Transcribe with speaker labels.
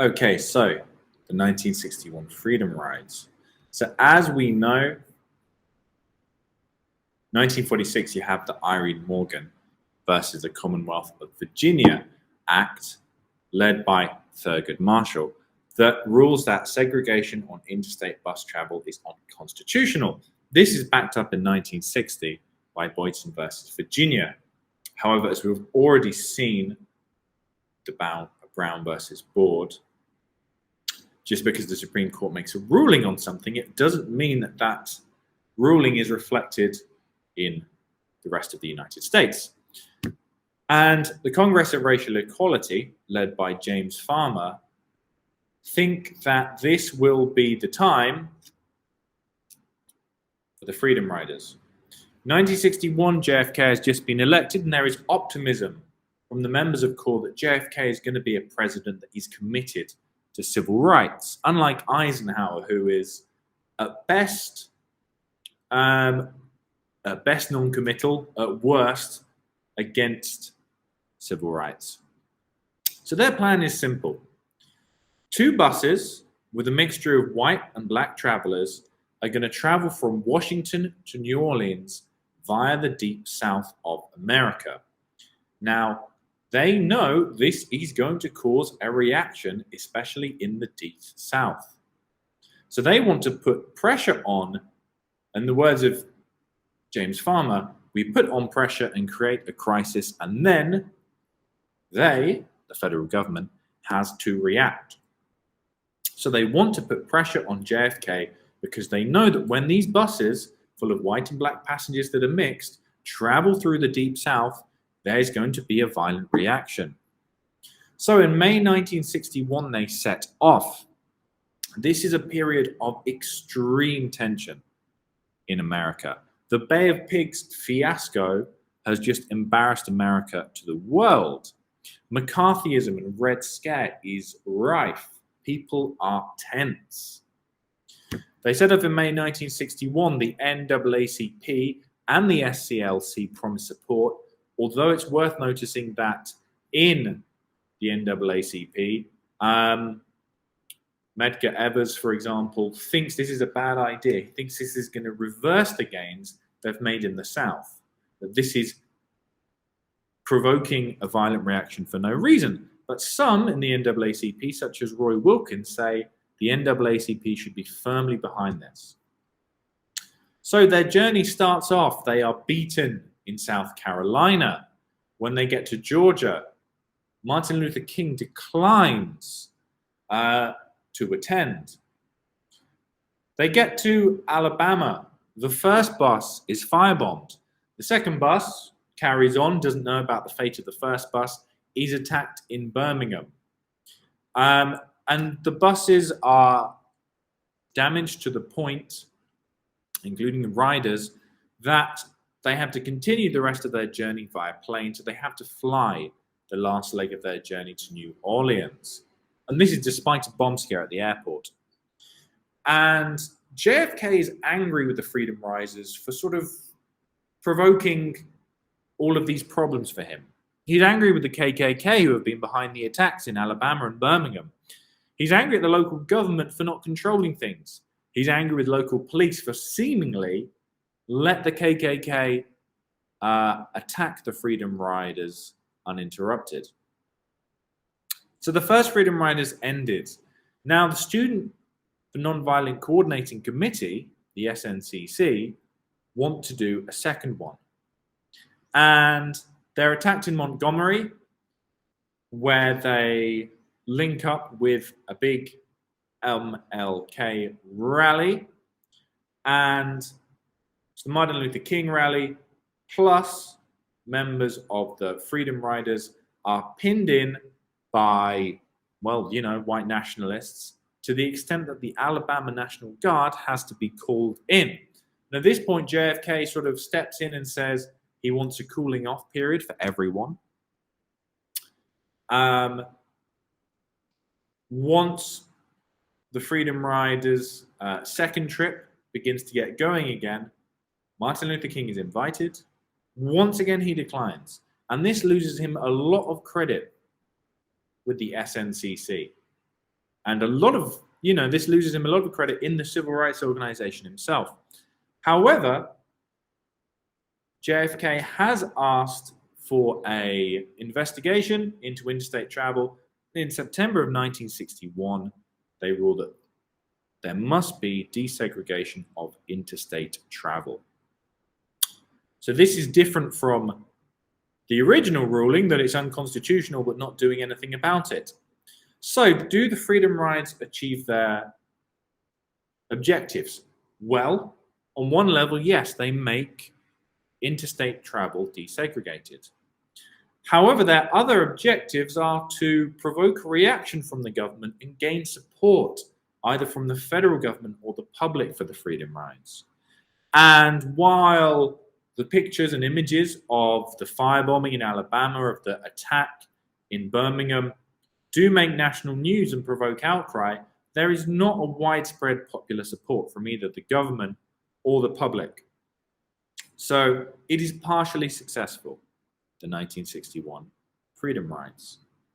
Speaker 1: Okay, so the 1961 Freedom Rides. So as we know, 1946, you have the Irene Morgan versus the Commonwealth of Virginia Act, led by Thurgood Marshall, that rules that segregation on interstate bus travel is unconstitutional. This is backed up in 1960 by Boynton versus Virginia. However, as we've already seen, the Brown versus Board, just because the Supreme Court makes a ruling on something, it doesn't mean that that ruling is reflected in the rest of the United States. And the Congress of Racial Equality, led by James Farmer, think that this will be the time for the Freedom Riders. 1961, JFK has just been elected, and there is optimism from the members of CORE that JFK is going to be a president that is committed to civil rights, unlike Eisenhower, who is at best non-committal, at worst against civil rights. So their plan is simple. 2 buses with a mixture of white and black travelers are going to travel from Washington to New Orleans via the deep south of America. Now, they know this is going to cause a reaction, especially in the deep south. So they want to put pressure on, in the words of James Farmer, we put on pressure and create a crisis, and then they, the federal government, has to react. So they want to put pressure on JFK because they know that when these buses full of white and black passengers that are mixed travel through the deep south, there's going to be a violent reaction. So in May 1961, they set off. This is a period of extreme tension in America. The Bay of Pigs fiasco has just embarrassed America to the world. McCarthyism and Red Scare is rife. People are tense. They set up in May 1961. The NAACP and the SCLC promised support, although it's worth noticing that in the NAACP, Medgar Evers, for example, thinks this is a bad idea. He thinks this is going to reverse the gains they've made in the South, that this is provoking a violent reaction for no reason. But some in the NAACP, such as Roy Wilkins, say the NAACP should be firmly behind this. So their journey starts off. They are beaten in South Carolina. When they get to Georgia, Martin Luther King declines to attend. They get to Alabama. The first bus is firebombed. The second bus carries on, doesn't know about the fate of the first bus, is attacked in Birmingham. And the buses are damaged to the point, including the riders, that they have to continue the rest of their journey via plane, so they have to fly the last leg of their journey to New Orleans. And this is despite a bomb scare at the airport. And JFK is angry with the Freedom Riders for sort of provoking all of these problems for him. He's angry with the KKK, who have been behind the attacks in Alabama and Birmingham. He's angry at the local government for not controlling things. He's angry with local police for seemingly let the KKK attack the Freedom Riders uninterrupted. So the first Freedom Riders ended. Now the Student for Nonviolent Coordinating Committee, the SNCC, want to do a second one. And they're attacked in Montgomery, where they link up with a big MLK rally. And it's the Martin Luther King rally, plus members of the Freedom Riders are pinned in by, well, you know, white nationalists, to the extent that the Alabama National Guard has to be called in. And at this point, JFK sort of steps in and says he wants a cooling off period for everyone. Once the Freedom Riders' second trip begins to get going again, Martin Luther King is invited. Once again, he declines. And this loses him a lot of credit with the SNCC. And a lot of, this loses him a lot of credit in the civil rights organization himself. However, JFK has asked for an investigation into interstate travel. In September of 1961, they ruled that there must be desegregation of interstate travel. So this is different from the original ruling that it's unconstitutional but not doing anything about it. So do the freedom rides achieve their objectives? Well, on one level, yes, they make interstate travel desegregated. However, their other objectives are to provoke a reaction from the government and gain support either from the federal government or the public for the freedom rides. And while the pictures and images of the firebombing in Alabama, of the attack in Birmingham, do make national news and provoke outcry, there is not a widespread popular support from either the government or the public. So it is partially successful, the 1961 freedom rides.